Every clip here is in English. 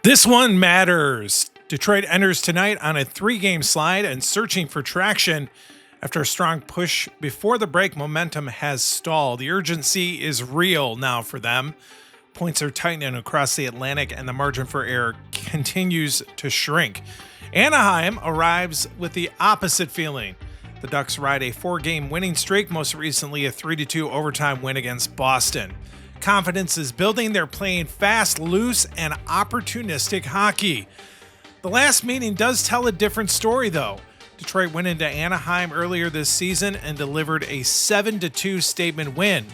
This one matters. Detroit enters tonight on a 3-game slide and searching for traction. After a strong push before the break, momentum has stalled. The urgency is real now for them. Points are tightening across the Atlantic, and the margin for error continues to shrink. Anaheim arrives with the opposite feeling. The Ducks ride a 4-game winning streak, most recently a 3-2 overtime win against Boston. Confidence is building. They're playing fast, loose, and opportunistic hockey. The last meeting does tell a different story, though. Detroit went into Anaheim earlier this season and delivered a 7-2 statement win.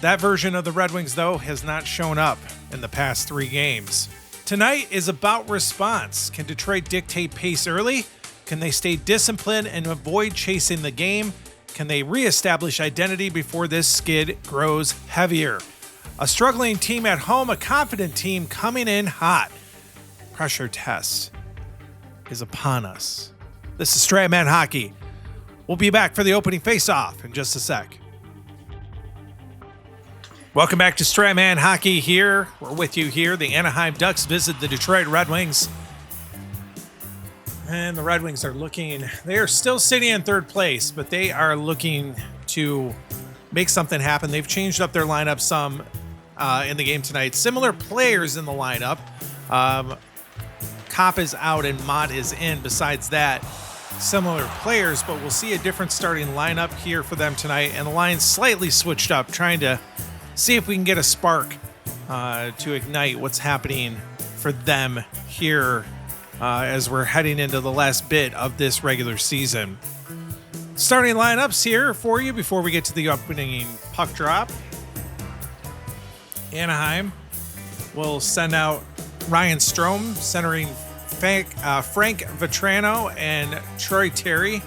That version of the Red Wings, though, has not shown up in the past 3 games. Tonight is about response. Can Detroit dictate pace early? Can they stay disciplined and avoid chasing the game? Can they reestablish identity before this skid grows heavier? A struggling team at home, a confident team coming in hot. Pressure test is upon us. This is Strat Hockey. We'll be back for the opening face-off in just a sec. Welcome back to Strat Hockey here. We're with you here. The Anaheim Ducks visit the Detroit Red Wings. And the Red Wings are they are still sitting in third place, but they are looking to make something happen. They've changed up their lineup some in the game tonight. Similar players in the lineup. Kopp is out and Mott is in. Besides that, similar players, but we'll see a different starting lineup here for them tonight. And the line's slightly switched up, trying to see if we can get a spark to ignite what's happening for them here as we're heading into the last bit of this regular season. Starting lineups here for you before we get to the opening puck drop. Anaheim will send out Ryan Strome, centering Frank Vatrano and Troy Terry.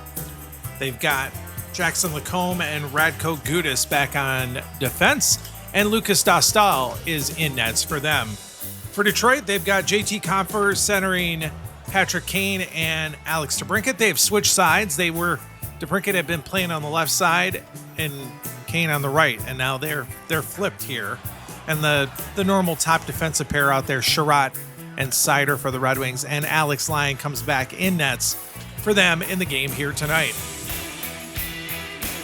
They've got Jackson Lacombe and Radko Gudas back on defense, and Lucas Dostal is in nets for them. For Detroit, they've got JT Compher centering Patrick Kane and Alex DeBrincat. They have switched sides. DeBrincat had been playing on the left side and Kane on the right, and now they're flipped here. And the normal top defensive pair out there, Sherratt and Seider for the Red Wings, and Alex Lyon comes back in nets for them in the game here tonight.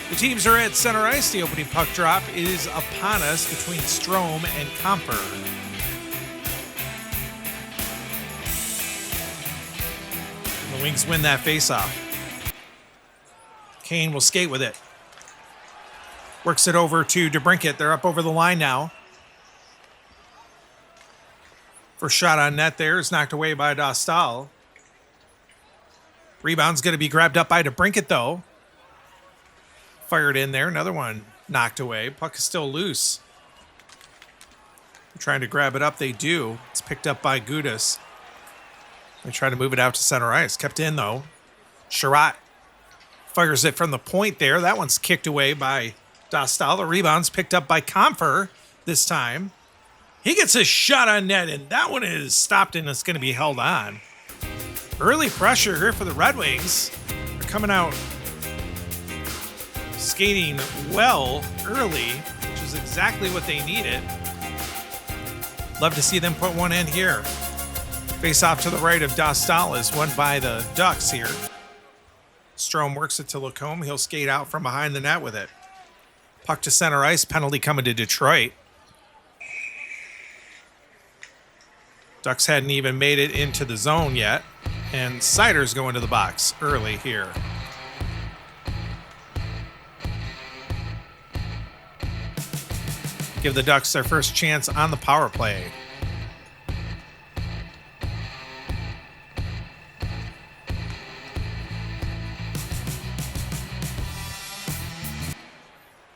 The teams are at center ice. The opening puck drop is upon us between Strome and Compher. The Wings win that faceoff. Kane will skate with it. Works it over to DeBrincat. They're up over the line now. First shot on net there is knocked away by Dostal. Rebound's going to be grabbed up by DeBrincat, though. Fired in there. Another one knocked away. Puck is still loose. They're trying to grab it up. They do. It's picked up by Gudas. They try to move it out to center ice. Kept in, though. Sherratt fires it from the point there. That one's kicked away by Dostal. The rebound's picked up by Compher this time. He gets a shot on net, and that one is stopped, and it's going to be held on. Early pressure here for the Red Wings. They're coming out skating well early, which is exactly what they needed. Love to see them put one in here. Face off to the right of Dostal is won by the Ducks here. Strome works it to Lacombe. He'll skate out from behind the net with it. Puck to center ice. Penalty coming to Detroit. Ducks hadn't even made it into the zone yet. And Seider's going to the box early here. Give the Ducks their first chance on the power play.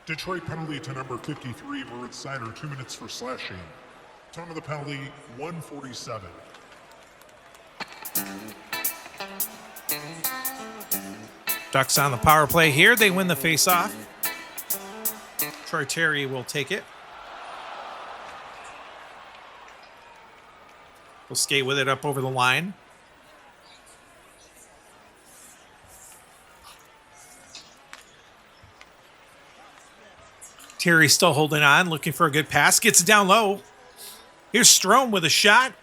Detroit penalty to number 53, Moritz Seider, 2 minutes for slashing. Time of the penalty, 1:47. Ducks on the power play here. They win the faceoff. Troy Terry will take it. We'll skate with it up over the line. Terry still holding on, looking for a good pass. Gets it down low. Here's Strome with a shot.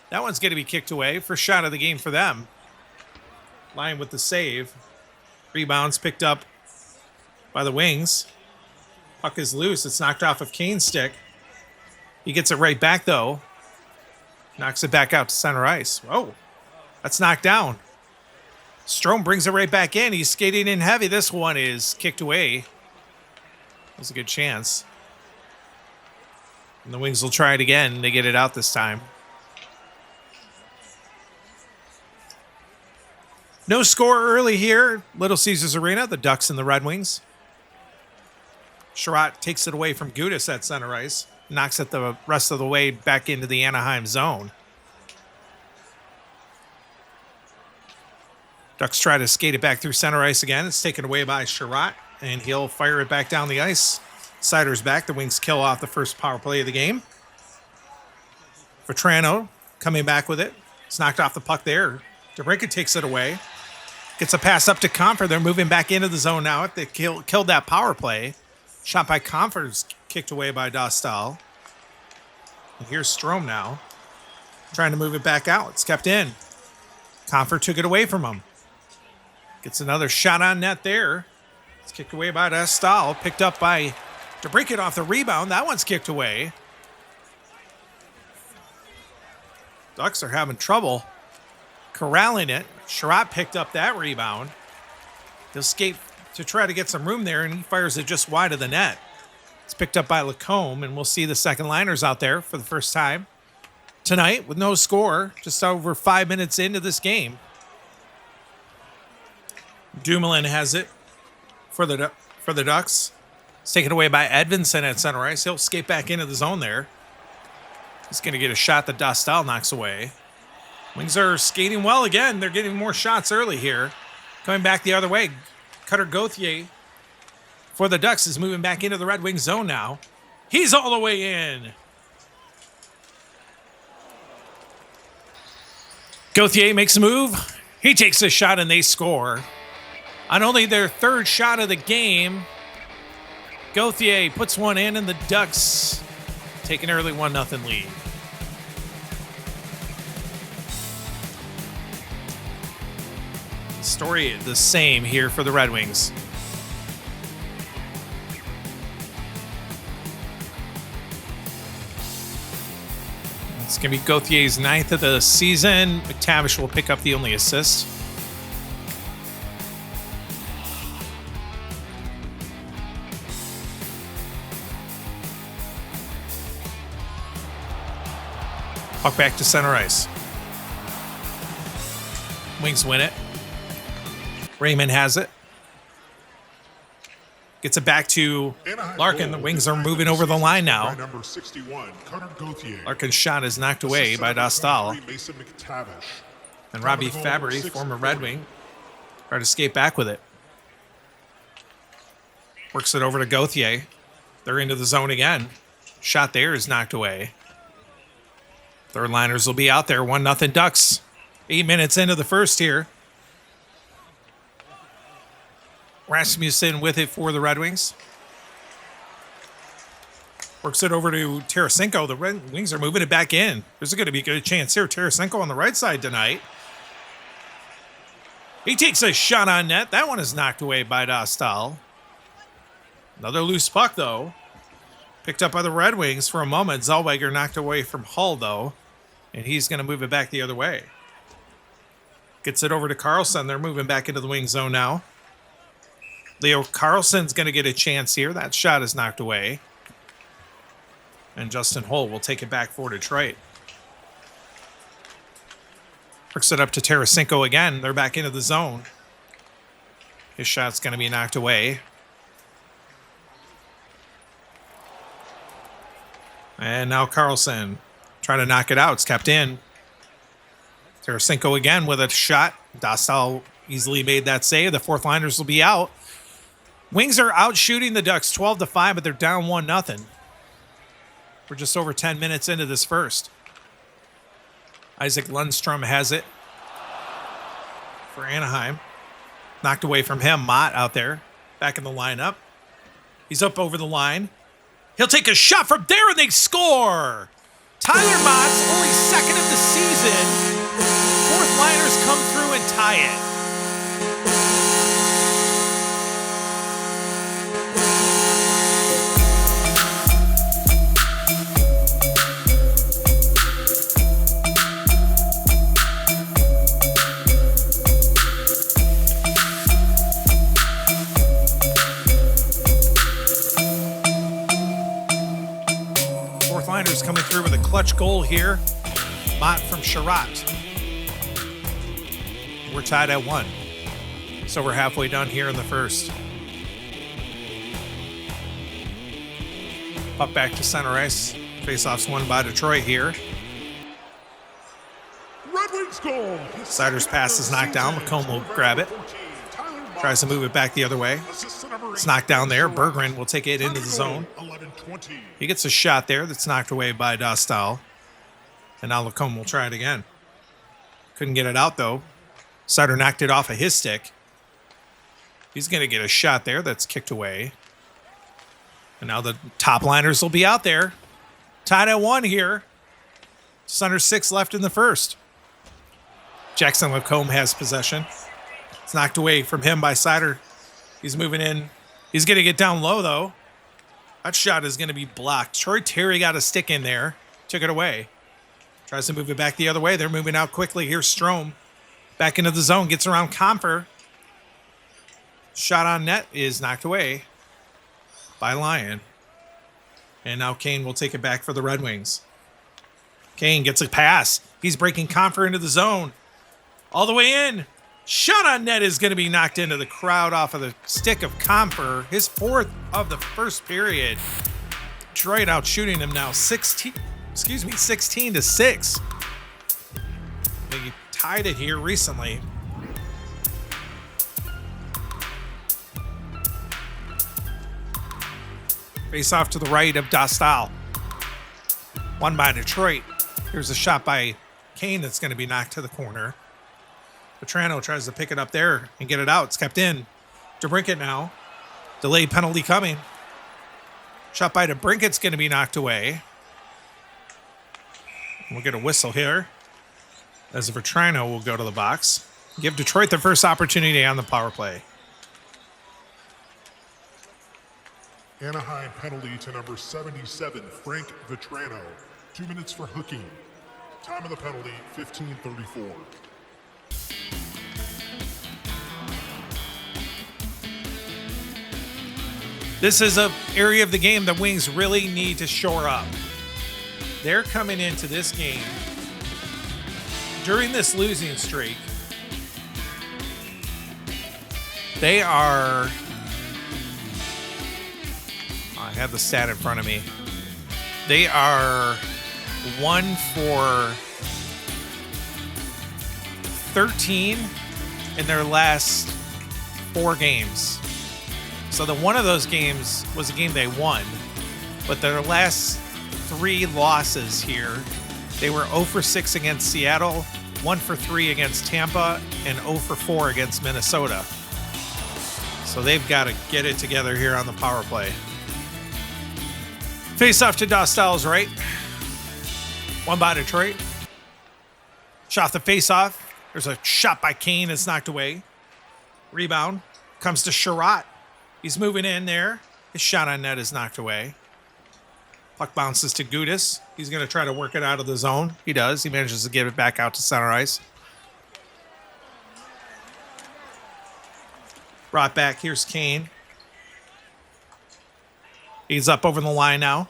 That one's going to be kicked away. First shot of the game for them. Line with the save. Rebounds picked up by the Wings. Puck is loose. It's knocked off of Kane's stick. He gets it right back, though. Knocks it back out to center ice. Whoa. That's knocked down. Strome brings it right back in. He's skating in heavy. This one is kicked away. That was a good chance. And the Wings will try it again. They get it out this time. No score early here. Little Caesars Arena, the Ducks and the Red Wings. Strat takes it away from Gudis at center ice. Knocks it the rest of the way back into the Anaheim zone. Ducks try to skate it back through center ice again. It's taken away by Strat, and he'll fire it back down the ice. Sider's back. The Wings kill off the first power play of the game. Vetrano coming back with it. It's knocked off the puck there. DeBrincat takes it away. Gets a pass up to Comfort. They're moving back into the zone now. They killed that power play. Shot by Comfort is kicked away by Dostal. And here's Strome now. Trying to move it back out. It's kept in. Comfort took it away from him. Gets another shot on net there. It's kicked away by Dostal. Picked up by DeBrincat off the rebound. That one's kicked away. Ducks are having trouble corralling it. Strat picked up that rebound. They'll skate to try to get some room there, and he fires it just wide of the net. It's picked up by Lacombe, and we'll see the second liners out there for the first time tonight with no score, just over 5 minutes into this game. Dumoulin has it for the Ducks. It's taken away by Edvinsson at center ice. He'll skate back into the zone there. He's going to get a shot that Dostal knocks away. Wings are skating well again. They're getting more shots early here. Coming back the other way. Cutter Gauthier for the Ducks is moving back into the Red Wings zone now. He's all the way in. Gauthier makes a move. He takes a shot and they score. On only their third shot of the game, Gauthier puts one in and the Ducks take an early 1-0 lead. Story the same here for the Red Wings. It's going to be Gauthier's 9th of the season. McTavish will pick up the only assist. Puck back to center ice. Wings win it. Raymond has it. Gets it back to Larkin. The Wings are moving over the line now. Number 61, Cutter Gauthier. Larkin's shot is knocked away by Dostal. And Robbie Fabry, former Red Wing, tried to skate back with it. Works it over to Gauthier. They're into the zone again. Shot there is knocked away. Third liners will be out there. 1-0 Ducks. 8 minutes into the first here. Rasmussen with it for the Red Wings. Works it over to Tarasenko. The Red Wings are moving it back in. There's going to be a good chance here. Tarasenko on the right side tonight. He takes a shot on net. That one is knocked away by Dostal. Another loose puck, though. Picked up by the Red Wings for a moment. Zellweger knocked away from Hull, though. And he's going to move it back the other way. Gets it over to Carlson. They're moving back into the wing zone now. Leo Carlson's going to get a chance here. That shot is knocked away. And Justin Hull will take it back for Detroit. Works it up to Tarasenko again. They're back into the zone. His shot's going to be knocked away. And now Carlson trying to knock it out. It's kept in. Tarasenko again with a shot. Dostal easily made that save. The fourth liners will be out. Wings are out shooting the Ducks 12-5, but they're down 1-0. We're just over 10 minutes into this first. Isaac Lundstrom has it for Anaheim. Knocked away from him. Mott out there, back in the lineup. He's up over the line. He'll take a shot from there and they score. Tyler Mott's only second of the season Eruption. Fourth liners come through and tie it. Fourth liners coming through with a clutch goal here. Mott from Strat. We're tied at 1. So we're halfway done here in the first. Up back to center ice. Faceoff's won by Detroit here. Red Wings goal. Sider's pass is knocked down. McComb will grab it. Tries to move it back the other way. It's knocked down there. Berggren will take it into the zone. He gets a shot there that's knocked away by Dostal. And now Lacombe will try it again. Couldn't get it out, though. Sider knocked it off of his stick. He's going to get a shot there that's kicked away. And now the top liners will be out there. Tied at 1 here. Just under 6 left in the first. Jackson Lacombe has possession. It's knocked away from him by Sider. He's moving in. He's going to get down low, though. That shot is going to be blocked. Troy Terry got a stick in there. Took it away. Tries to move it back the other way. They're moving out quickly. Here's Strome. Back into the zone. Gets around Comfer. Shot on net is knocked away by Lyon. And now Kane will take it back for the Red Wings. Kane gets a pass. He's breaking Comfer into the zone. All the way in. Shot on net is going to be knocked into the crowd off of the stick of Comfer. His 4th of the first period. Detroit out shooting him now 16 to 6. They tied it here recently. Face off to the right of Dostal. Won by Detroit. Here's a shot by Kane that's going to be knocked to the corner. Petrano tries to pick it up there and get it out. It's kept in. DeBrincat now. Delayed penalty coming. Shot by DeBrincat's going to be knocked away. We'll get a whistle here. As Petrano will go to the box. Give Detroit the first opportunity on the power play. Anaheim penalty to number 77, Frank Vetrano. 2 minutes for hooking. Time of the penalty, 15:34. This is an area of the game the Wings really need to shore up. They're coming into this game during this losing streak. They are... I have the stat in front of me. They are 1 for 13 in their last 4 games. So one of those games was a game they won, but their last 3 losses here, they were 0 for 6 against Seattle, 1 for 3 against Tampa, and 0 for 4 against Minnesota. So they've got to get it together here on the power play. Face off to Dostal's right. One by Detroit. Shot the face off. There's a shot by Kane that's knocked away. Rebound. Comes to Sherratt. He's moving in there. His shot on net is knocked away. Puck bounces to Gudis. He's going to try to work it out of the zone. He does. He manages to get it back out to center ice. Brought back. Here's Kane. He's up over the line now.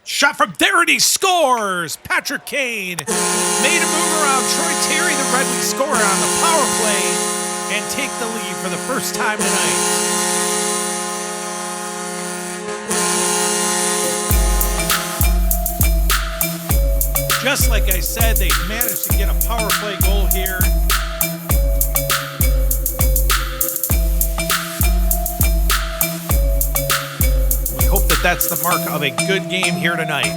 Shot from there and he scores! Patrick Kane made a move around Troy Terry, the Red Wings scorer on the power play, and take the lead for the first time tonight. Just like I said, they managed to get a power play goal here. That's the mark of a good game here tonight.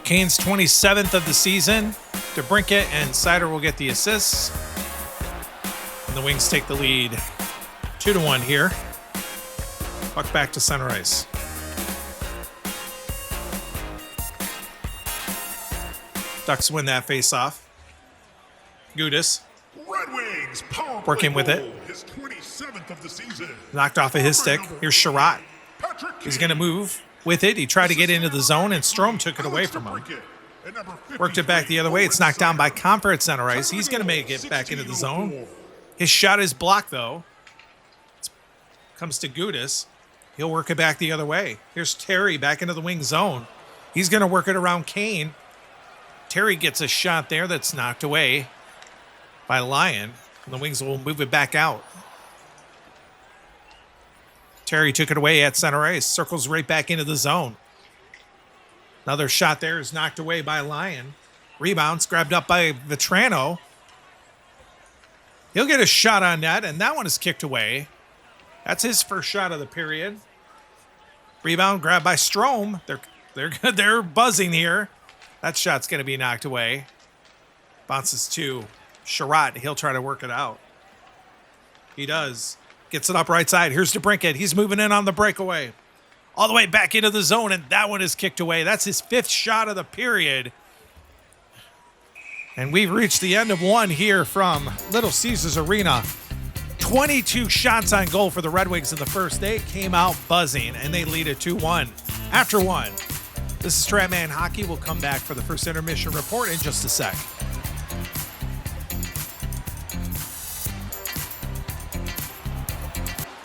Kane's 27th of the season. DeBrincat and Sider will get the assists. And the Wings take the lead 2-1 here. Puck back to center ice. Ducks win that face-off. Gudis Red Wings power working with it. His 27th of the season. Knocked off of his stick. Here's Sherratt. He's going to move with it. He tried to get into the zone, and Strome took it away from him. Worked it back the other way. It's knocked down by Comfer at center ice. He's going to make it back into the zone. His shot is blocked, though. Comes to Gudis. He'll work it back the other way. Here's Terry back into the wing zone. He's going to work it around Kane. Terry gets a shot there that's knocked away by Lyon. And the Wings will move it back out. Terry took it away at center ice. Circles right back into the zone. Another shot there is knocked away by Lyon. Rebounds grabbed up by Vetrano. He'll get a shot on net, and that one is kicked away. That's his first shot of the period. Rebound grabbed by Strome. They're buzzing here. That shot's going to be knocked away. Bounces to Sherratt. He'll try to work it out. He does. Gets it up right side. Here's DeBrincat. He's moving in on the breakaway. All the way back into the zone, and that one is kicked away. That's his fifth shot of the period. And we've reached the end of one here from Little Caesars Arena. 22 shots on goal for the Red Wings in the first. They came out buzzing, and they lead it 2-1. After one, this is Stratman Hockey. We'll come back for the first intermission report in just a sec.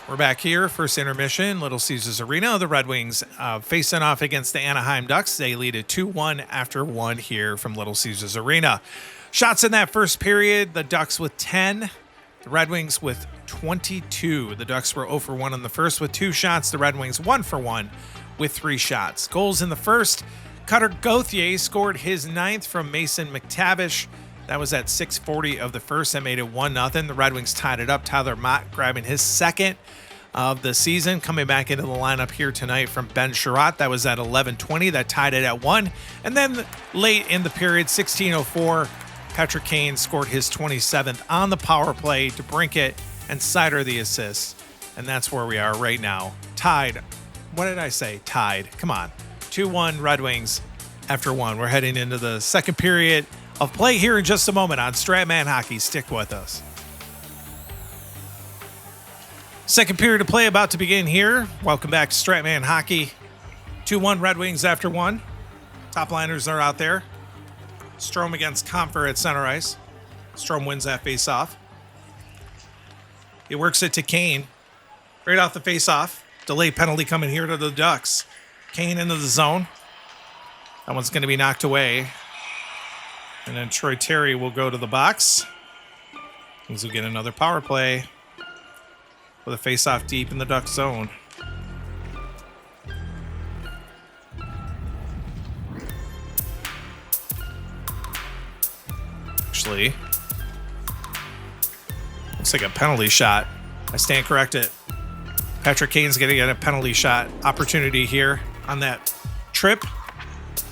We're back here, first intermission, Little Caesars Arena. The Red Wings facing off against the Anaheim Ducks. They lead it 2-1 after one here from Little Caesars Arena. Shots in that first period, the Ducks with 10, the Red Wings with 22. The Ducks were 0 for 1 in the first with 2 shots. The Red Wings 1 for 1 with 3 shots. Goals in the first, Cutter Gauthier scored his 9th from Mason McTavish. That was at 6:40 of the first. That made it 1-0. The Red Wings tied it up. Tyler Mott grabbing his second of the season, coming back into the lineup here tonight from Ben Sherratt. That was at 11:20. That tied it at 1. And then late in the period, 16:04, Patrick Kane scored his 27th on the power play to DeBrincat and Sider the assist. And that's where we are right now. Tied. What did I say? Tied. Come on. 2-1 Red Wings after one. We're heading into the second period of play here in just a moment on Stratman Hockey. Stick with us. Second period of play about to begin here. Welcome back to Stratman Hockey. 2-1 Red Wings after one. Top liners are out there. Strome against Comfer at center ice. Strome wins that face-off. He works it to Kane. Right off the face-off. Delay penalty coming here to the Ducks. Kane into the zone. That one's going to be knocked away. And then Troy Terry will go to the box. Things will get another power play with a face-off deep in the Duck zone. Actually, looks like a penalty shot. I stand corrected. Patrick Kane's going to get a penalty shot opportunity here on that trip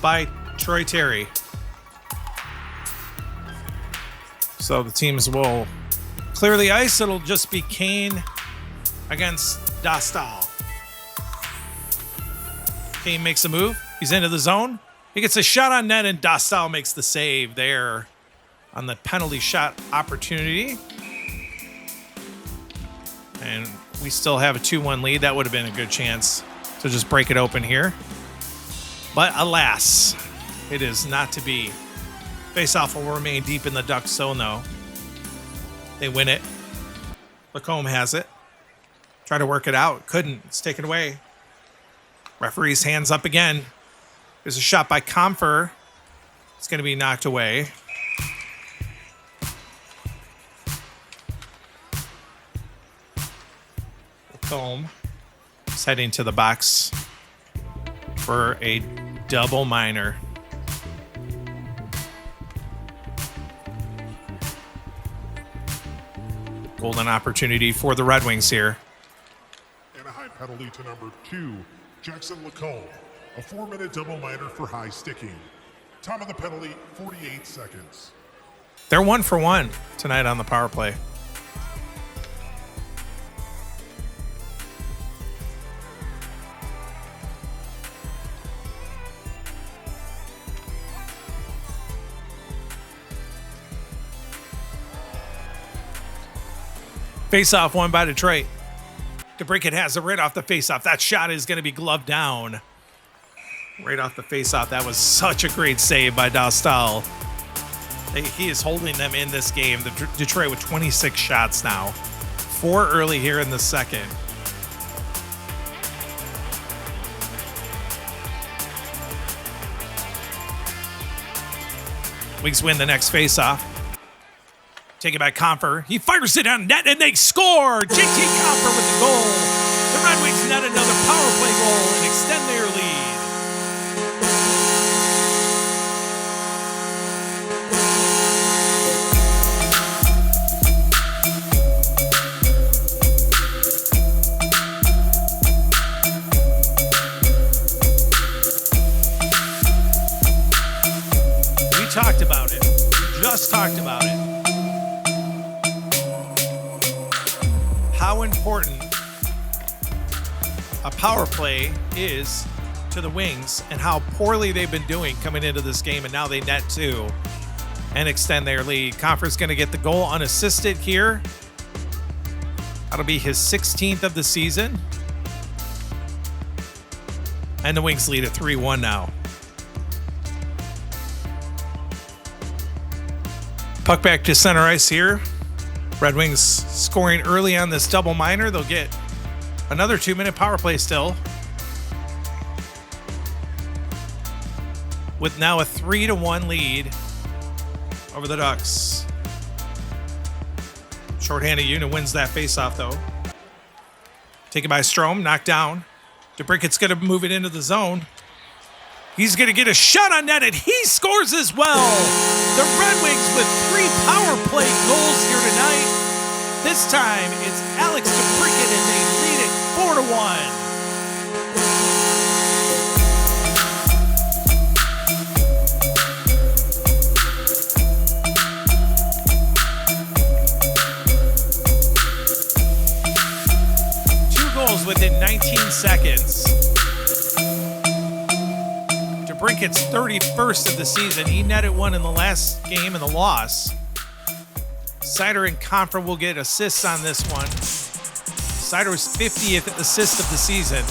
by Troy Terry. So the teams will clear the ice. It'll just be Kane against Dostal. Kane makes a move. He's into the zone. He gets a shot on net, and Dostal makes the save there on the penalty shot opportunity. And we still have a 2-1 lead. That would have been a good chance to just break it open here. But alas, it is not to be. Face-off will remain deep in the Duck zone, though. They win it. Lacombe has it. Try to work it out. Couldn't. It's taken away. Referee's hands up again. There's a shot by Comfer. It's going to be knocked away. Lacombe is heading to the box for a double minor. Golden opportunity for the Red Wings here. And a high penalty to number 2, Jackson Lacombe. A 4-minute double minor for high sticking. Time of the penalty, 48 seconds. They're 1 for 1 tonight on the power play. Face-off won by Detroit. DeBrincat has it right off the face-off. That shot is going to be gloved down. Right off the face-off. That was such a great save by Dostal. He is holding them in this game. Detroit with 26 shots now. 4 early here in the second. Wings win the next face-off. Taken by Comfer. He fires it on net and they score! JT Comfer with the goal. The Red Wings net another power play goal and extend their lead. We talked about it. We just talked about it. How important a power play is to the Wings and how poorly they've been doing coming into this game, and now they net 2 and extend their lead. Comfer's going to get the goal unassisted here. That'll be his 16th of the season. And the Wings lead at 3-1 now. Puck back to center ice here. Red Wings scoring early on this double minor. They'll get another 2-minute power play still. With now a 3-1 lead over the Ducks. Shorthanded unit wins that faceoff though. Taken by Strome, knocked down. DeBrincat's going to move it into the zone. He's going to get a shot on net and he scores as well. The Red Wings with 3 power play goals here tonight. This time it's Alex DeBrincat and they lead it 4-1. Within 19 seconds. DeBrincat's 31st of the season. He netted 1 in the last game in the loss. Sider and Comfer will get assists on this one. Sider's 50th assist of the season.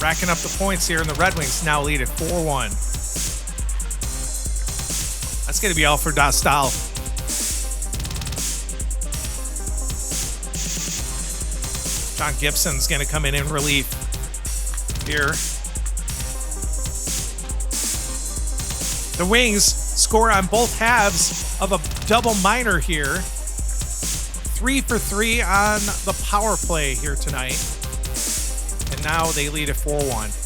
Racking up the points here, and the Red Wings now lead at 4-1. That's going to be all for Dostal. John Gibson's going to come in relief here. The Wings score on both halves of a double minor here. 3 for 3 on the power play here tonight. And now they lead at 4-1.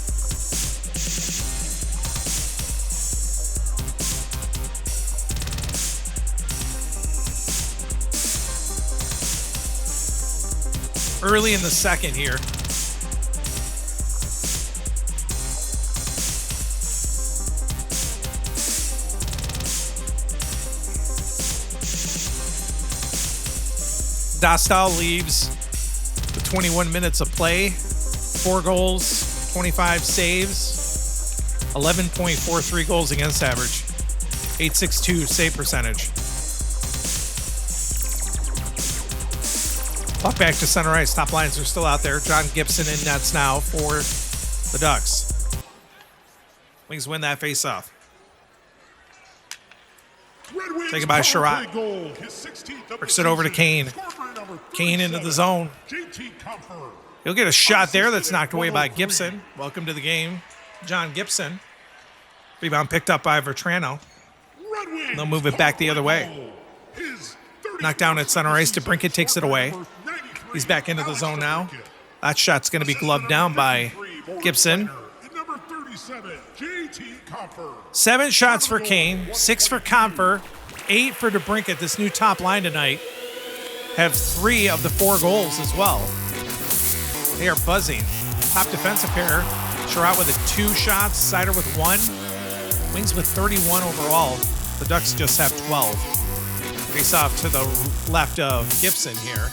Early in the second here. Dostal leaves with 21 minutes of play, 4 goals, 25 saves, 11.43 goals against average, 8.62 save percentage. Puck back to center ice. Top lines are still out there. John Gibson in nets now for the Ducks. Wings win that face-off. Taken by Sherratt. Works it over to Kane. Kane into the zone. He'll get a shot there that's knocked away by Gibson. Welcome to the game, John Gibson. Rebound picked up by Vetrano. They'll move it back the other way. Knocked down at center ice. DeBrincat takes it away. He's back into the zone now. That shot's going to be gloved down by Gibson. 7 shots for Kane, 6 for Comfer, 8 for DeBrincat. This new top line tonight have 3 of the 4 goals as well. They are buzzing. Top defensive pair, Sherratt with 2 shots, Sider with 1. Wings with 31 overall. The Ducks just have 12. Face off to the left of Gibson here.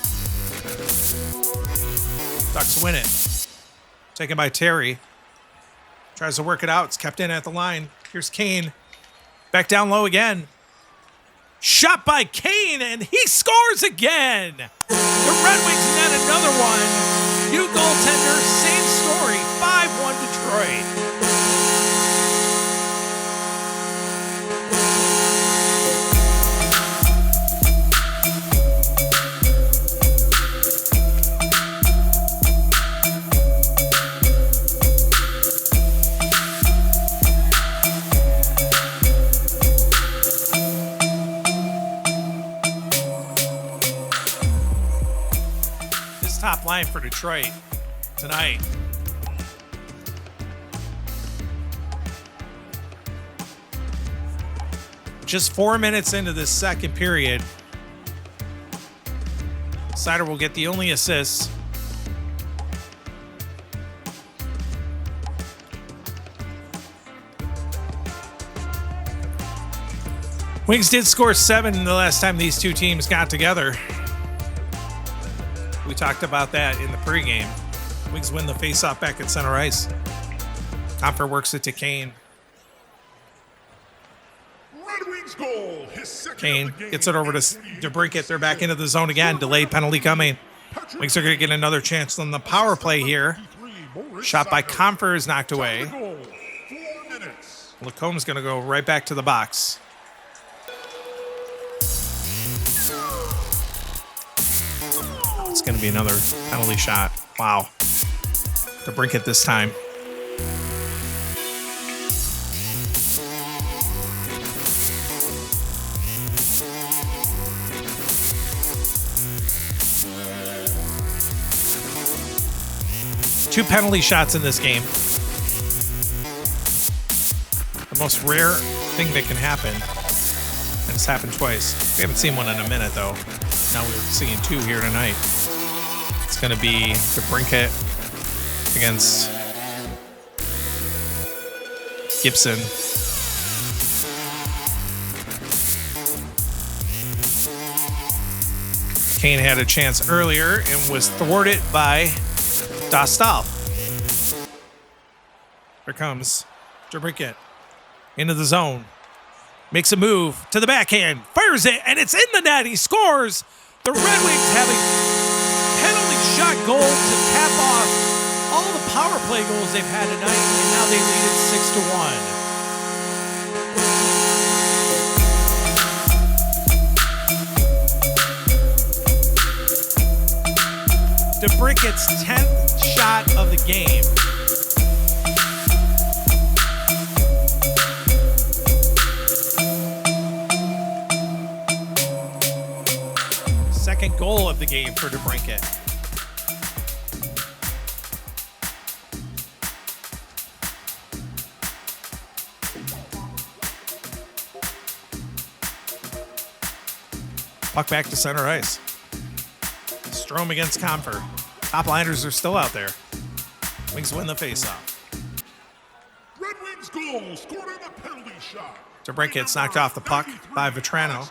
Ducks win it. Taken by Terry. Tries to work it out. It's kept in at the line. Here's Kane. Back down low again. Shot by Kane, and he scores again. The Red Wings net another one. New goaltender, same story, 5-1 Detroit. Top line for Detroit tonight. Just 4 minutes into this second period, Sider will get the only assist. Wings did score 7 the last time these two teams got together. We talked about that in the pregame. Wings win the faceoff back at center ice. Compher works it to Kane. Red Wings goal. His second Kane of the game. gets it over to DeBrincat. They're back into the zone again. Delayed penalty coming. Wings are going to get another chance on the power play here. Shot by Compher is knocked away. 4 minutes. Lacomb's going to go right back to the box. It's going to be another penalty shot. Wow. DeBrincat this time. Two penalty shots in this game. The most rare thing that can happen. And it's happened twice. We haven't seen one in a minute, though. Now we're seeing 2 here tonight. It's going to be DeBrincat against Gibson. Kane had a chance earlier and was thwarted by Dostal. Here comes DeBrincat into the zone. Makes a move to the backhand. Fires it, and it's in the net. He scores. The Red Wings have a penalty shot goal to cap off all the power play goals they've had tonight, and now they lead it 6-1. DeBrincat's 10th shot of the game. Second goal of the game for DeBrincat. Puck back to center ice. Strome against Compher. Top liners are still out there. Wings win the faceoff. Red Wings goal scored on the penalty shot. DeBrincat's knocked off the puck by Vetrano.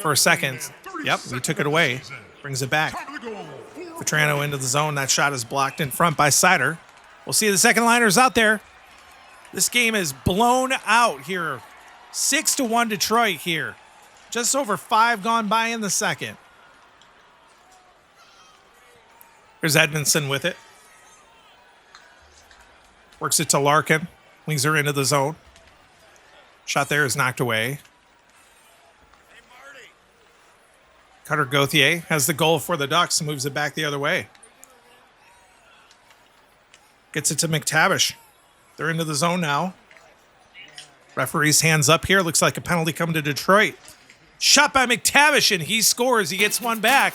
For a second. Yep, he took it away. Brings it back. Vetrano into the zone. That shot is blocked in front by Sider. We'll see the second liners out there. This game is blown out here. 6-1 Detroit here. Just over 5 gone by in the second. Here's Edmondson with it. Works it to Larkin. Wings are into the zone. Shot there is knocked away. Cutter Gauthier has the goal for the Ducks and moves it back the other way. Gets it to McTavish. They're into the zone now. Referee's hands up here. Looks like a penalty coming to Detroit. Shot by McTavish, and he scores. He gets one back.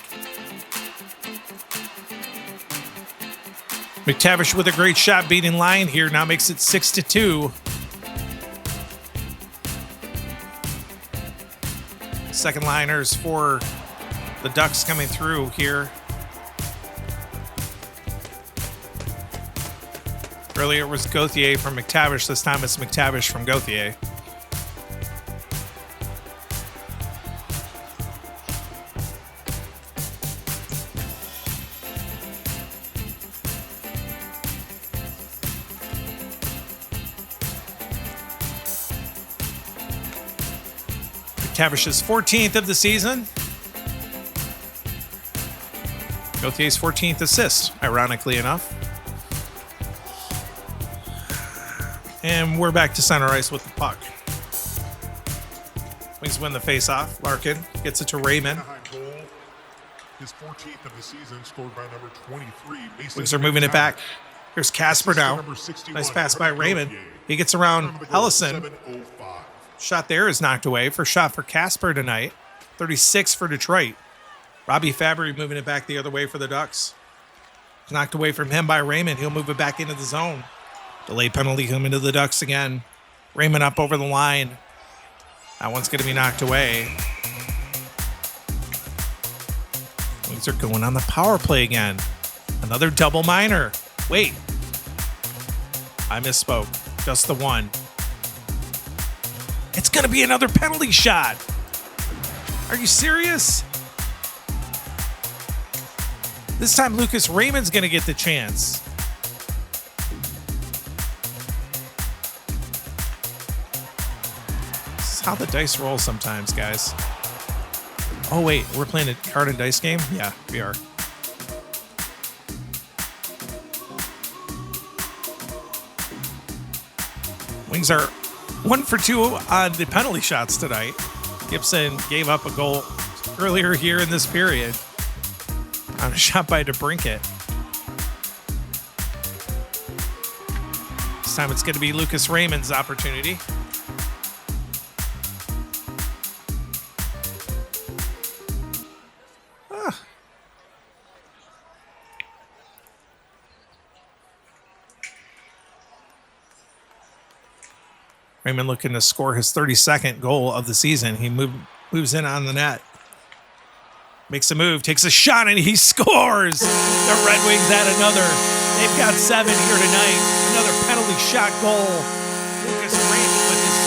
McTavish with a great shot beating Lyon here. Now makes it 6-2. Second liners for the Ducks coming through here. Earlier it was Gauthier from McTavish. This time it's McTavish from Gauthier. Cavish's 14th of the season. Gauthier's 14th assist, ironically enough. And we're back to center ice with the puck. Wings win the face-off. Larkin gets it to Raymond. His 14th of the season, scored by number 23. Wings are moving it back. Here's Casper now. Nice pass by Raymond. He gets around Ellison. Shot there is knocked away. First shot for Casper tonight. 36 for Detroit. Robbie Fabry moving it back the other way for the Ducks. Knocked away from him by Raymond. He'll move it back into the zone. Delayed penalty coming to the Ducks again. Raymond up over the line. That one's going to be knocked away. Wings are going on the power play again. Another double minor. Wait. I misspoke. Just the one. It's going to be another penalty shot. Are you serious? This time Lucas Raymond's going to get the chance. This is how the dice roll sometimes, guys. Oh, wait. We're playing a card and dice game? Yeah, we are. Wings are 1 for 2 on the penalty shots tonight. Gibson gave up a goal earlier here in this period on a shot by DeBrincat. This time it's going to be Lucas Raymond's opportunity. Raymond looking to score his 32nd goal of the season. He moves in on the net. Makes a move, takes a shot, and he scores! The Red Wings add another. They've got 7 here tonight. Another penalty shot goal. Lucas Raymond with his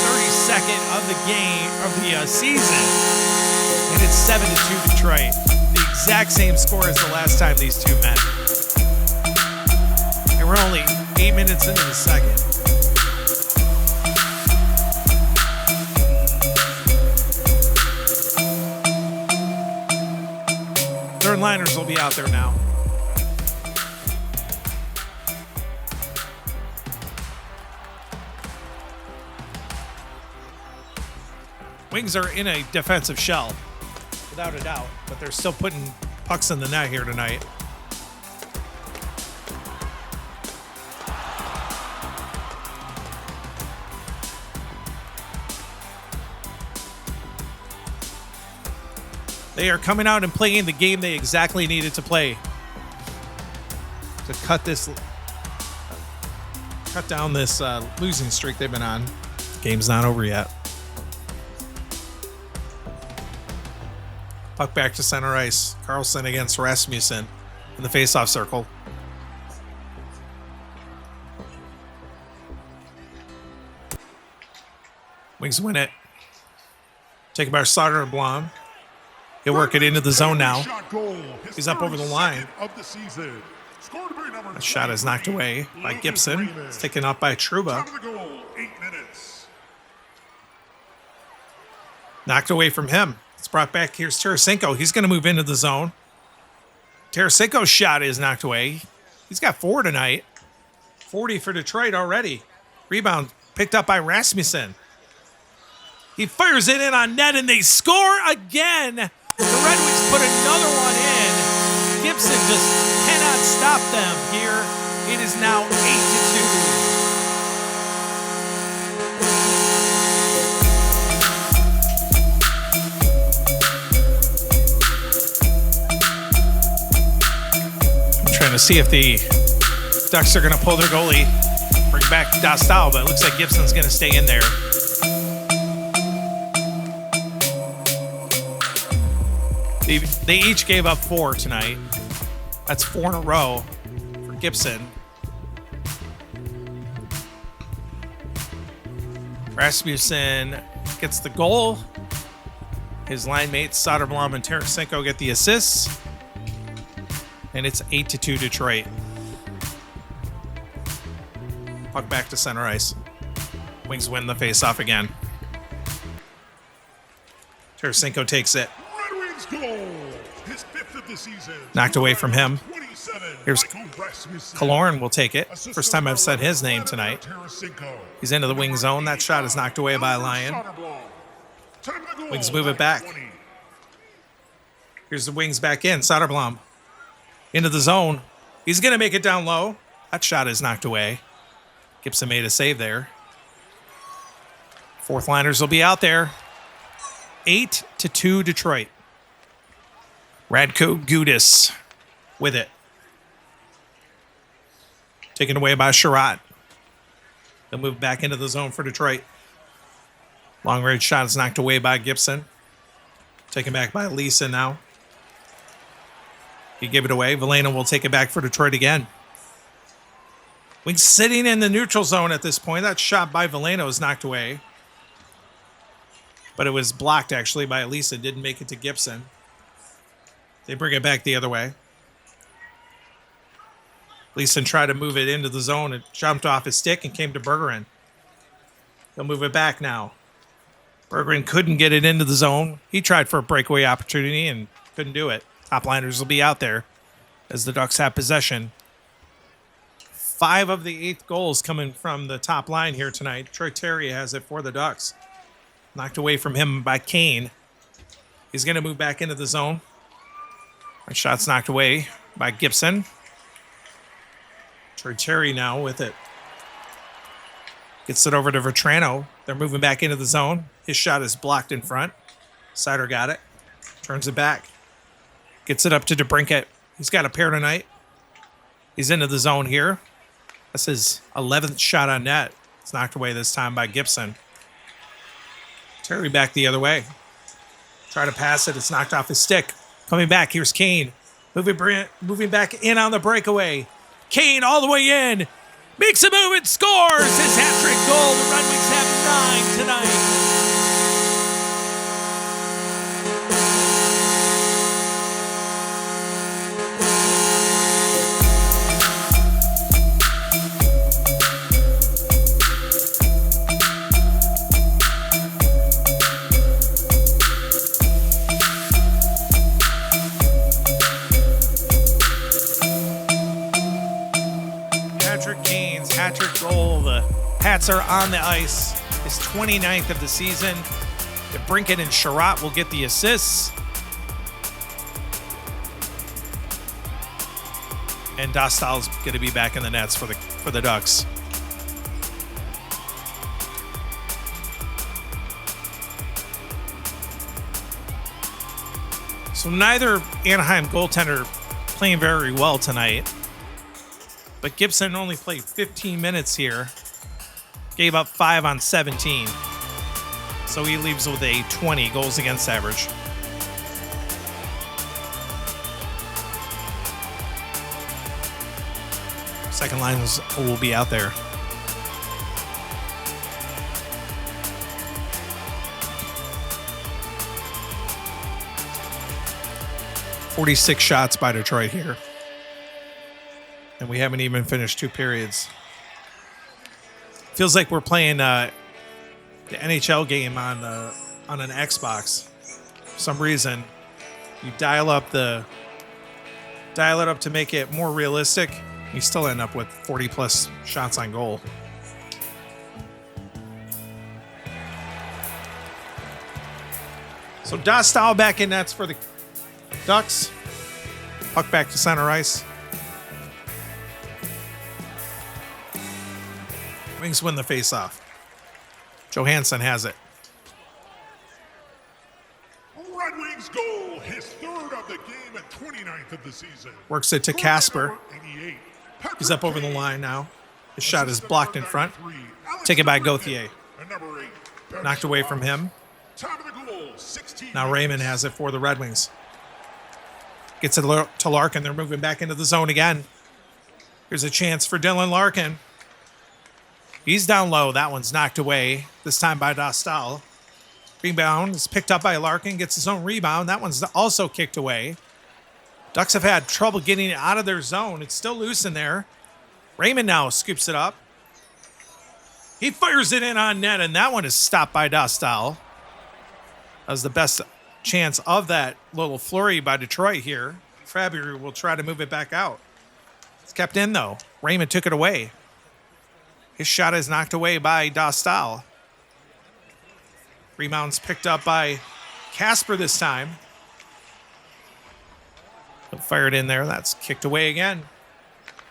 32nd of the game, of the season. And it's 7-2 Detroit. The exact same score as the last time these two met. And we're only 8 minutes into the second. Third liners will be out there now. Wings are in a defensive shell, without a doubt, but they're still putting pucks in the net here tonight. They are coming out and playing the game they exactly needed to play to cut down this losing streak they've been on. Game's not over yet. Puck back to center ice. Carlson against Rasmussen in the faceoff circle. Wings win it. Taken by Soderblom. He'll work it into the zone now. He's up over the line. That shot is knocked away by Gibson. It's taken up by Trouba. Knocked away from him. It's brought back. Here's Tarasenko. He's going to move into the zone. Tarasenko's shot is knocked away. He's got 4 tonight. 40 for Detroit already. Rebound picked up by Rasmussen. He fires it in on net and they score again. The Red Wings put another one in. Gibson just cannot stop them here. It is now 8-2. I'm trying to see if the Ducks are going to pull their goalie, bring back Dostal, but it looks like Gibson's going to stay in there. They each gave up 4 tonight. That's 4 in a row for Gibson. Rasmussen gets the goal. His line mates Soderblom and Tarasenko get the assists. And it's 8-2 Detroit. Puck back to center ice. Wings win the faceoff again. Tarasenko takes it. Red Wings goal. His 5th of the season. Knocked away from him. 27. Here's Michael Rasmussen. Kaloran will take it. Assist First time I've said his name Vladimir tonight. Tarasenko. He's into the wing zone. That shot is knocked away by Lyon. Time to go. Wings move it back. 20. Here's the wings back in. Soderblom into the zone. He's going to make it down low. That shot is knocked away. Gibson made a save there. Fourth liners will be out there. 8-2 Detroit. Radko Gudas with it. Taken away by Sherratt. They'll move back into the zone for Detroit. Long range shot is knocked away by Gibson. Taken back by Lisa now. He gave it away. Veleno will take it back for Detroit again. Wings sitting in the neutral zone at this point. That shot by Veleno is knocked away. But it was blocked actually by Elisa. Didn't make it to Gibson. They bring it back the other way. Leeson tried to move it into the zone. It jumped off his stick and came to Bergeron. He'll move it back now. Bergeron couldn't get it into the zone. He tried for a breakaway opportunity and couldn't do it. Top liners will be out there as the Ducks have possession. 5 of the 8 goals coming from the top line here tonight. Troy Terry has it for the Ducks. Knocked away from him by Kane. He's going to move back into the zone. That shot's knocked away by Gibson. Troy Terry now with it. Gets it over to Vetrano. They're moving back into the zone. His shot is blocked in front. Sider got it. Turns it back. Gets it up to DeBrincat. He's got a pair tonight. He's into the zone here. That's his 11th shot on net. It's knocked away this time by Gibson. Terry back the other way. Try to pass it. It's knocked off his stick. Coming back. Here's Kane. Moving back in on the breakaway. Kane all the way in. Makes a move and scores his hat-trick goal. The Red Wings have 9 tonight. Hat-trick goal. The Pats are on the ice. His 29th of the season. DeBrincat and Sherratt will get the assists. And Dostal's going to be back in the nets for the Ducks. So neither Anaheim goaltender playing very well tonight. But Gibson only played 15 minutes here. Gave up 5 on 17. So he leaves with a 20 goals against average. Second line will be out there. .46 shots by Detroit here. And we haven't even finished 2 periods. Feels like we're playing the NHL game on an Xbox. For some reason, you dial it up to make it more realistic. You still end up with 40 plus shots on goal. So Dostal back in nets for the Ducks. Puck back to center ice. Wings win the faceoff. Johansson has it. Red Wings goal, his 3rd of the game and 29th of the season. Works it to Casper. He's up over the line now. His shot is blocked in front. Taken by Gauthier. Knocked away from him. Now Raymond has it for the Red Wings. Gets it to Larkin. They're moving back into the zone again. Here's a chance for Dylan Larkin. He's down low. That one's knocked away. This time by Dostal. Rebound is picked up by Larkin. Gets his own rebound. That one's also kicked away. Ducks have had trouble getting it out of their zone. It's still loose in there. Raymond now scoops it up. He fires it in on net, and that one is stopped by Dostal. That was the best chance of that little flurry by Detroit here. Fabry will try to move it back out. It's kept in, though. Raymond took it away. His shot is knocked away by Dostal. Rebounds picked up by Casper this time. He'll fire it in there. That's kicked away again.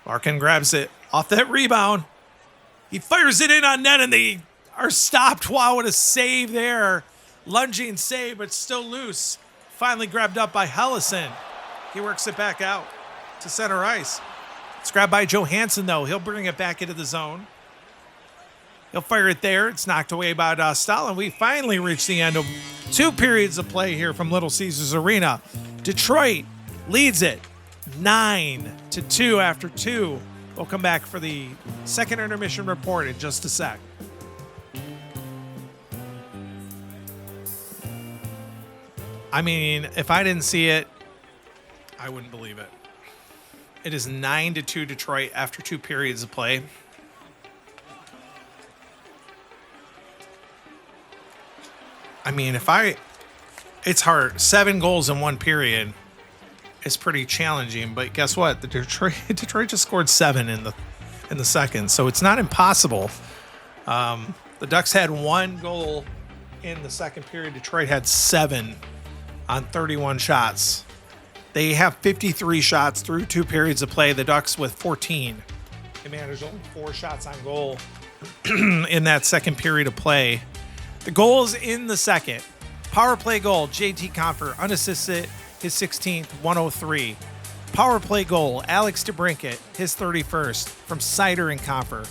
Larkin grabs it off that rebound. He fires it in on net, and they are stopped. Wow, what a save there. Lunging save, but still loose. Finally grabbed up by Hellison. He works it back out to center ice. It's grabbed by Johansson, though. He'll bring it back into the zone. He'll fire it there. It's knocked away by Dostal, and we finally reach the end of 2 periods of play here from Little Caesars Arena. Detroit leads it 9-2 after 2. We'll come back for the second intermission report in just a sec. I mean, if I didn't see it, I wouldn't believe it. It is 9-2 Detroit after 2 periods of play. I mean, it's hard. 7 goals in 1 period is pretty challenging, but guess what? The Detroit just scored 7 in the second, so it's not impossible. The Ducks had 1 goal in the second period. Detroit had 7 on 31 shots. They have 53 shots through 2 periods of play. The Ducks with 14. They managed only 4 shots on goal in that second period of play. The goals in the second. Power play goal, JT Compher, unassisted, his 16th, 103. Power play goal, Alex DeBrincat, his 31st, from Sider and Compher.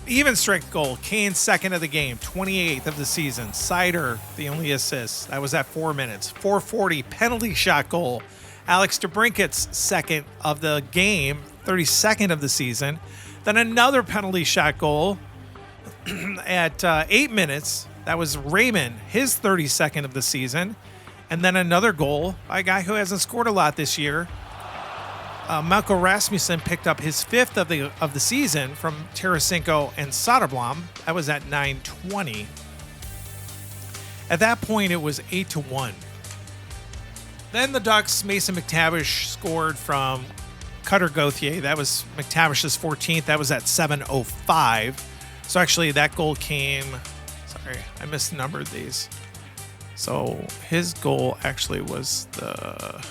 Even strength goal, Kane's 2nd of the game, 28th of the season. Sider, the only assist. That was at 4 minutes. 440 penalty shot goal. Alex DeBrincat's 2nd of the game, 32nd of the season. Then another penalty shot goal at 8 minutes. That was Raymond, his 32nd of the season. And then another goal by a guy who hasn't scored a lot this year. Malko Rasmussen picked up his 5th of the season from Tarasenko and Soderblom. That was at 9:20. At that point, it was 8-1. Then the Ducks, Mason McTavish scored from Cutter Gauthier. That was McTavish's 14th. That was at 7:05. So actually, that goal came. Sorry, I misnumbered these. So his goal actually was the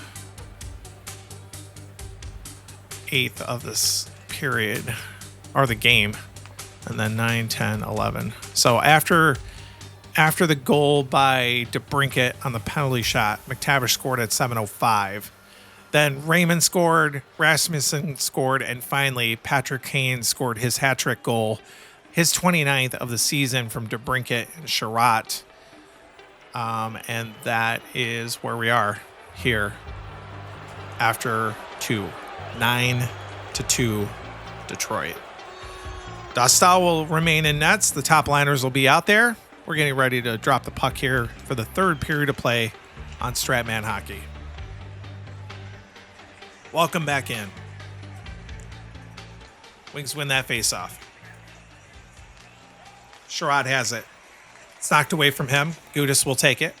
8th of this period, or the game, and then 9, 10, 11. So after the goal by DeBrincat on the penalty shot, McTavish scored at 7:05. Then Raymond scored, Rasmussen scored, and finally Patrick Kane scored his hat trick goal, his 29th of the season from DeBrincat and Sherratt. And that is where we are here after 2. 9-2 Detroit. Dostal will remain in nets. The top liners will be out there. We're getting ready to drop the puck here for the 3rd period of play on Stratman Hockey. Welcome back in. Wings win that faceoff. Sherratt has it. It's knocked away from him. Gudis will take it.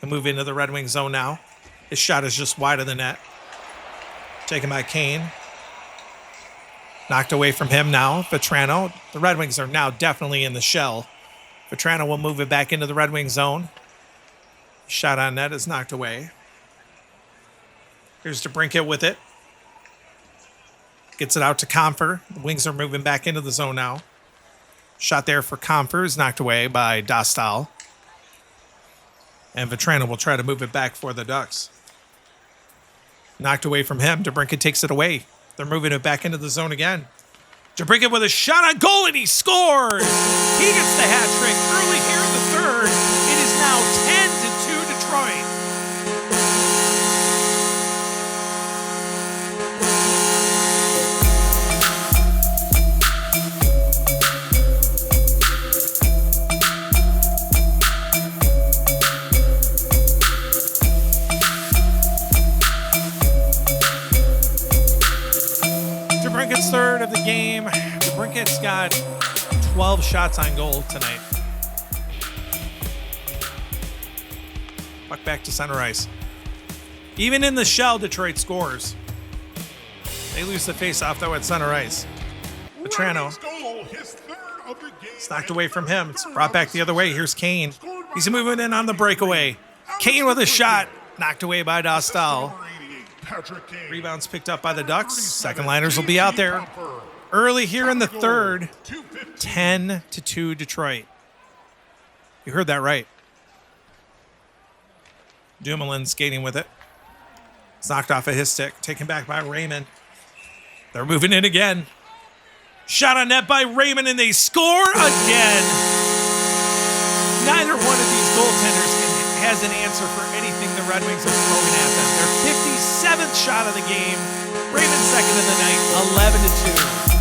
He'll move into the Red Wing zone now. His shot is just wide of the net. Taken by Kane. Knocked away from him now. Vetrano. The Red Wings are now definitely in the shell. Vetrano will move it back into the Red Wing zone. Shot on net is knocked away. Here's DeBrincat with it. Gets it out to Compher. The Wings are moving back into the zone now. Shot there for Compher is knocked away by Dostal. And Vetrano will try to move it back for the Ducks. Knocked away from him. DeBrincat takes it away. They're moving it back into the zone again. DeBrincat with a shot on goal, and he scores! He gets the hat trick early here in the 3rd. It is now 10-2 Detroit. DeBrincat's 3rd of the game. DeBrincat's got 12 shots on goal tonight. Puck back to center ice. Even in the shell, Detroit scores. They lose the faceoff though at center ice. Petrano. It's knocked away from him. It's brought back the other way. Here's Kane. He's moving in on the breakaway. Kane with a shot. Knocked away by Dostal. Rebounds picked up by the Ducks. Second liners will be out there early here in the third. 10-2 Detroit. You heard that right. Dumoulin skating with it. It's knocked off of his stick. Taken back by Raymond. They're moving in again. Shot on net by Raymond, and they score again. Neither one of these goaltenders has an answer for anything the Red Wings are throwing at them. Their 57th shot of the game. Raymond second of the night, 11-2.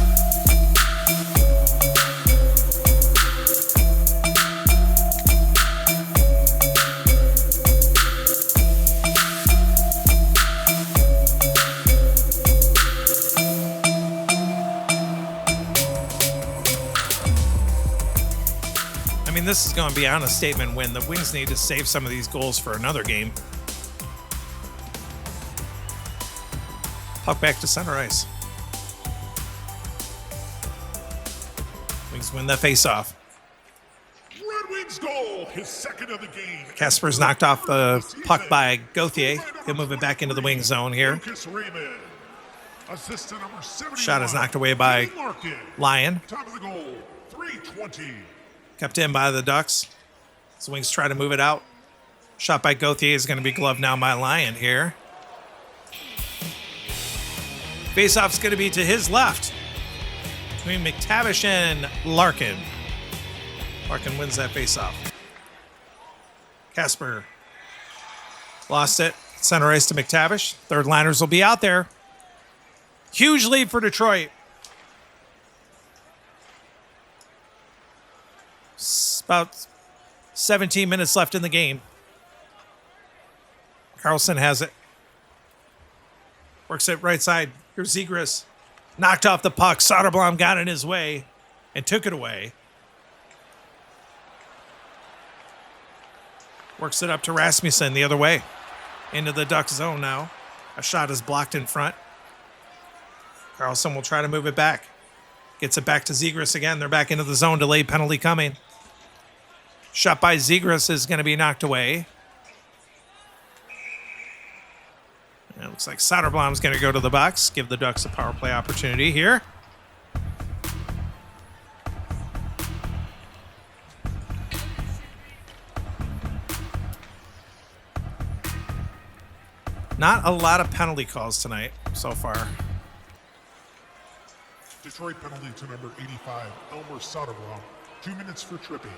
I mean, this is going to be on a statement win. The Wings need to save some of these goals for another game. Puck back to center ice. Wings win the faceoff. Red Wings goal, his second of the game. Kasper's knocked off the puck by Gauthier. He'll move it back into the wing zone here. Shot is knocked away by Lyon. Top of the goal, 3:20. Kept in by the Ducks. The Wings try to move it out. Shot by Gauthier is going to be gloved now by Lyon here. Faceoff's going to be to his left between McTavish and Larkin. Larkin wins that faceoff. Kasper lost it. Center ice to McTavish. Third liners will be out there. Huge lead for Detroit. About 17 minutes left in the game. Carlson has it. Works it right side. Here's Zegras. Knocked off the puck. Soderblom got in his way and took it away. Works it up to Rasmussen the other way. Into the Ducks zone now. A shot is blocked in front. Carlson will try to move it back. Gets it back to Zegras again. They're back into the zone. Delayed penalty coming. Shot by Zegras is going to be knocked away. And it looks like Soderblom's going to go to the box. Give the Ducks a power play opportunity here. Not a lot of penalty calls tonight so far. Detroit penalty to number 85, Elmer Soderblom. 2 minutes for tripping.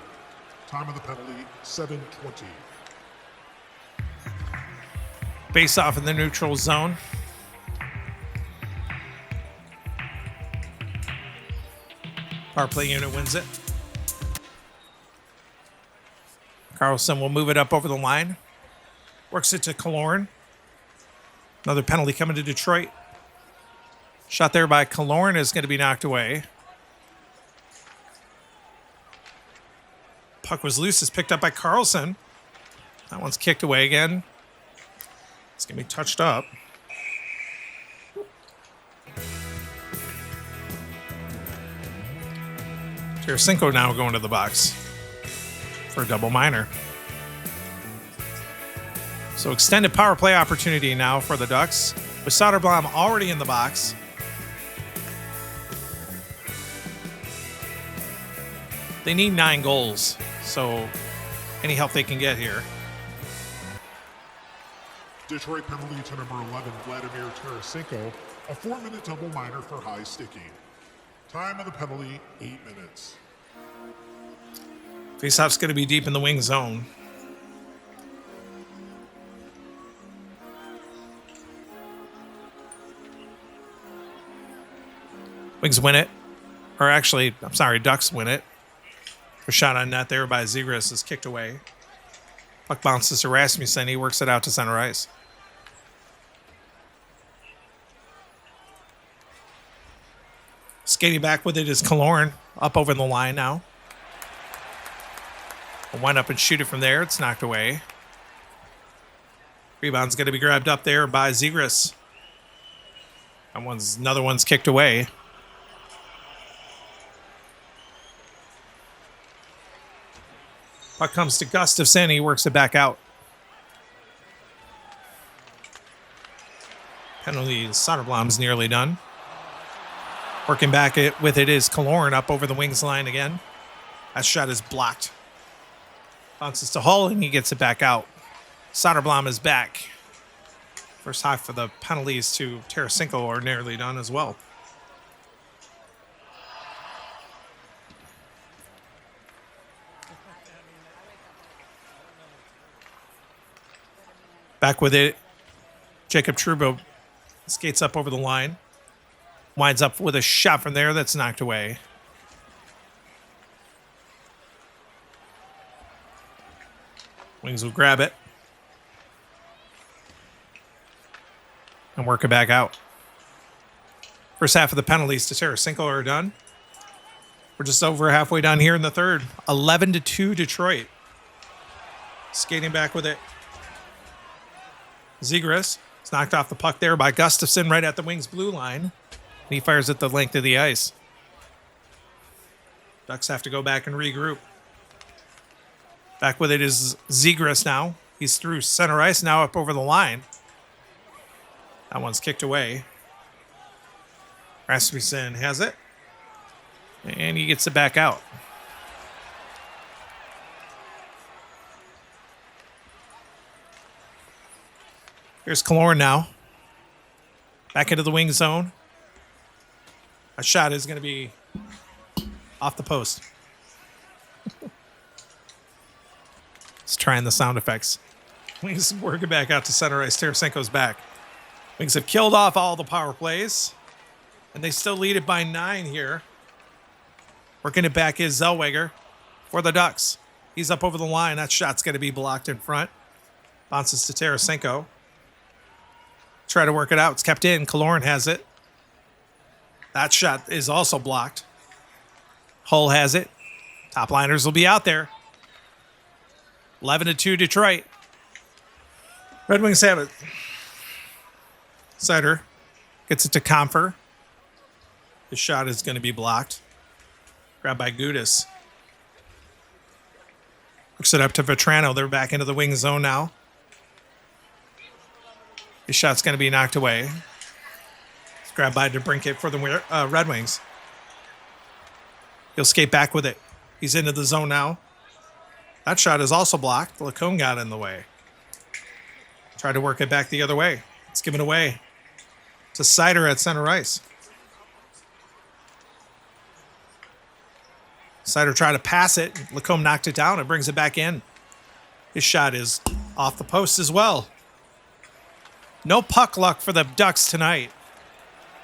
Time of the penalty, 7:20. Face off in the neutral zone. Power play unit wins it. Carlson will move it up over the line. Works it to Killorn. Another penalty coming to Detroit. Shot there by Killorn is going to be knocked away. Puck was loose. It's picked up by Carlson. That one's kicked away again. It's going to be touched up. Tarasenko now going to the box for a double minor. So extended power play opportunity now for the Ducks. With Soderblom already in the box. They need 9 goals, so any help they can get here. Detroit penalty to number 11, Vladimir Tarasenko, a 4-minute double minor for high sticking. Time of the penalty, 8 minutes. Faceoff's going to be deep in the wing zone. Wings win it. Or actually, I'm sorry, Ducks win it. A shot on net there by Zegras is kicked away. Puck bounces to Rasmussen. He works it out to center ice. Skating back with it is Killorn. Up over the line now. Will wind up and shoot it from there. It's knocked away. Rebound's going to be grabbed up there by Zegras. Another one's kicked away. Puck comes to Gustafsson. He works it back out. Penalty, Soderblom's nearly done. Working back with it is Killorn up over the wings line again. That shot is blocked. Bounces to Hull, and he gets it back out. Soderblom is back. First half for the penalties to Tarasenko are nearly done as well. Back with it. Jacob Trouba skates up over the line. Winds up with a shot from there that's knocked away. Wings will grab it. And work it back out. First half of the penalties to Tarasenko are done. We're just over halfway done here in the third. 11-2 Detroit. Skating back with it. Zegras is knocked off the puck there by Gustafsson right at the Wings blue line. And he fires it the length of the ice. Ducks have to go back and regroup. Back with it is Zegras now. He's through center ice, now up over the line. That one's kicked away. Rasmussen has it. And he gets it back out. Here's Killorn now. Back into the wing zone. A shot is going to be off the post. Let's try in the sound effects. Wings work it back out to center ice. Tarasenko's back. Wings have killed off all the power plays. And they still lead it by 9 here. Working it back is Zellweger for the Ducks. He's up over the line. That shot's going to be blocked in front. Bounces to Tarasenko. Try to work it out. It's kept in. Killorn has it. That shot is also blocked. Hull has it. Top liners will be out there. 11-2 Detroit. Red Wings have it. Sider gets it to Comfer. The shot is going to be blocked. Grabbed by Gudis. Works it up to Vetrano. They're back into the wing zone now. His shot's going to be knocked away. It's grabbed by DeBrincat for the Red Wings. He'll skate back with it. He's into the zone now. That shot is also blocked. Lacombe got in the way. Tried to work it back the other way. It's given away to Sider at center ice. Sider tried to pass it. Lacombe knocked it down and brings it back in. His shot is off the post as well. No puck luck for the Ducks tonight.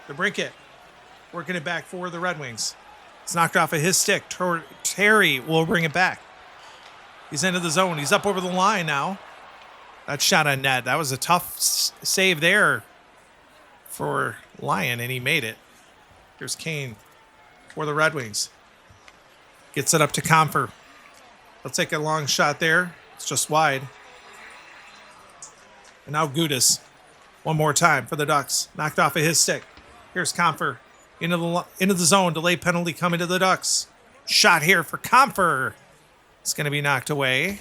DeBrincat working it back for the Red Wings. It's knocked off of his stick. Terry will bring it back. He's into the zone. He's up over the line now. That shot on net. That was a tough save there for Lyon, and he made it. Here's Kane for the Red Wings. Gets it up to Comfer. They'll take a long shot there. It's just wide. And now Gudis. One more time for the Ducks. Knocked off of his stick. Here's Comfer. Into the zone. Delayed penalty coming to the Ducks. Shot here for Comfer. It's going to be knocked away.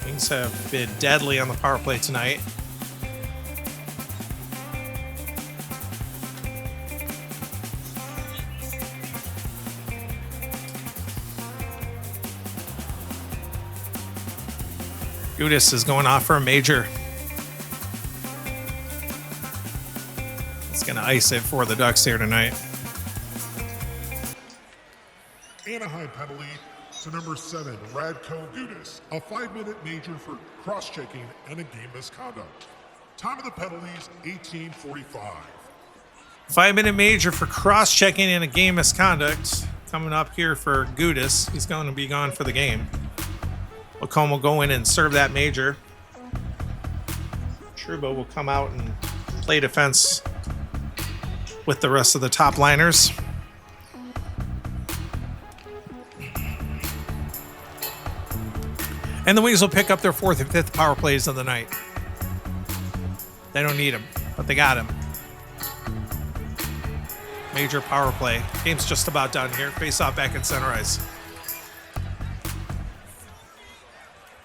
Wings have been deadly on the power play tonight. Gudis is going off for a major. It's going to ice it for the Ducks here tonight. Anaheim penalty to number 7, Radko Gudis. A 5-minute major for cross-checking and a game misconduct. Time of the penalties, 18:45. 5-minute major for cross-checking and a game misconduct. Coming up here for Gudis. He's going to be gone for the game. Lacombe will go in and serve that major. Trouba will come out and play defense with the rest of the top liners. And the Wings will pick up their 4th and 5th power plays of the night. They don't need them, but they got him. Major power play. Game's just about done here. Face off back in center ice.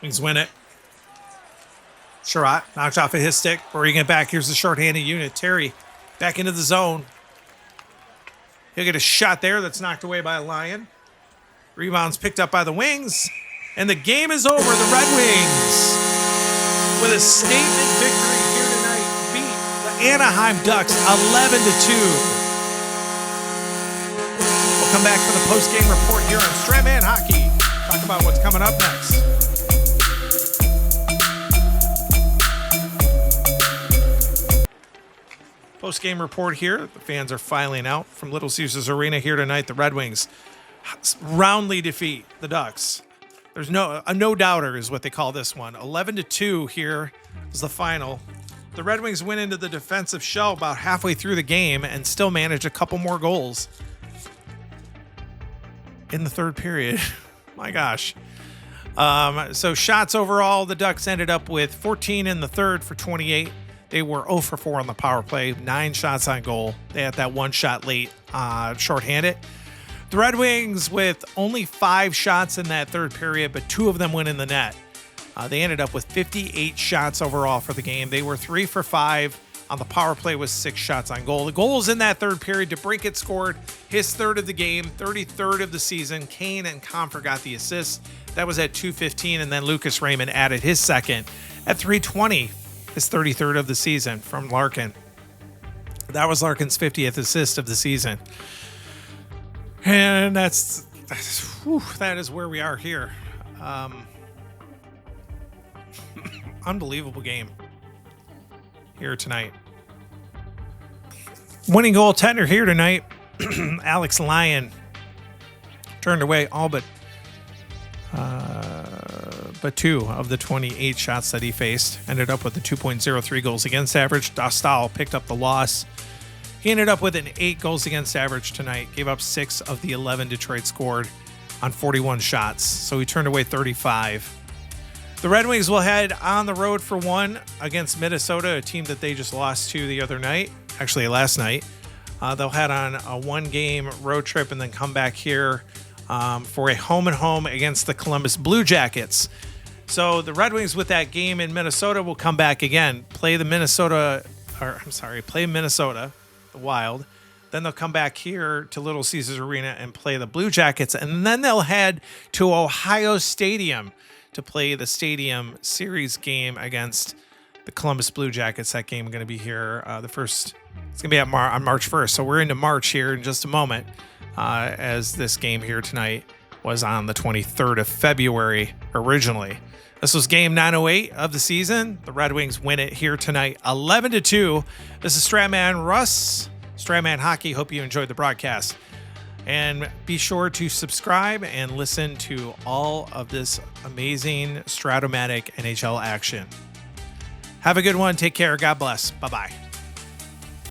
Wings win it. Sherratt knocked off of his stick. Bringing it back. Here's the shorthanded unit. Terry back into the zone. He'll get a shot there that's knocked away by a Lion. Rebounds picked up by the Wings. And the game is over. The Red Wings, with a statement victory here tonight, beat the Anaheim Ducks 11-2. We'll come back for the post-game report here on Strat Hockey. Talk about what's coming up next. Post-game report here. The fans are filing out from Little Caesars Arena here tonight. The Red Wings roundly defeat the Ducks. There's no doubter is what they call this one. 11-2 here is the final. The Red Wings went into the defensive shell about halfway through the game and still managed a couple more goals in the third period. My gosh. So shots overall, the Ducks ended up with 14 in the third for 28. They were 0 for 4 on the power play, 9 shots on goal. They had that one shot late, shorthanded. The Red Wings with only 5 shots in that third period, but 2 of them went in the net. They ended up with 58 shots overall for the game. They were 3 for 5 on the power play with 6 shots on goal. The goals in that third period, DeBrincat scored his 3rd of the game, 33rd of the season. Kane and Comfer got the assist. That was at 2:15, and then Lucas Raymond added his 2nd at 3:20. His 33rd of the season from Larkin. That was Larkin's 50th assist of the season. And that is where we are here. Unbelievable game here tonight. Winning goaltender here tonight, Alex Lyon, turned away all but 2 of the 28 shots that he faced. Ended up with a 2.03 goals against average. Dostal picked up the loss. He ended up with an 8 goals against average tonight. Gave up 6 of the 11 Detroit scored on 41 shots. So he turned away 35. The Red Wings will head on the road for one against Minnesota, a team that they just lost to the other night. Actually, last night. They'll head on a 1-game road trip and then come back here for a home-and-home against the Columbus Blue Jackets. So the Red Wings with that game in Minnesota will come back again, play Minnesota, the Wild. Then they'll come back here to Little Caesars Arena and play the Blue Jackets. And then they'll head to Ohio Stadium to play the Stadium Series game against the Columbus Blue Jackets. That game is going to be here it's going to be on March 1st. So we're into March here in just a moment, as this game here tonight was on the 23rd of February originally. This was game 908 of the season. The Red Wings win it here tonight, 11-2. This is Stratman Russ, Stratman Hockey. Hope you enjoyed the broadcast. And be sure to subscribe and listen to all of this amazing Stratomatic NHL action. Have a good one. Take care. God bless. Bye-bye.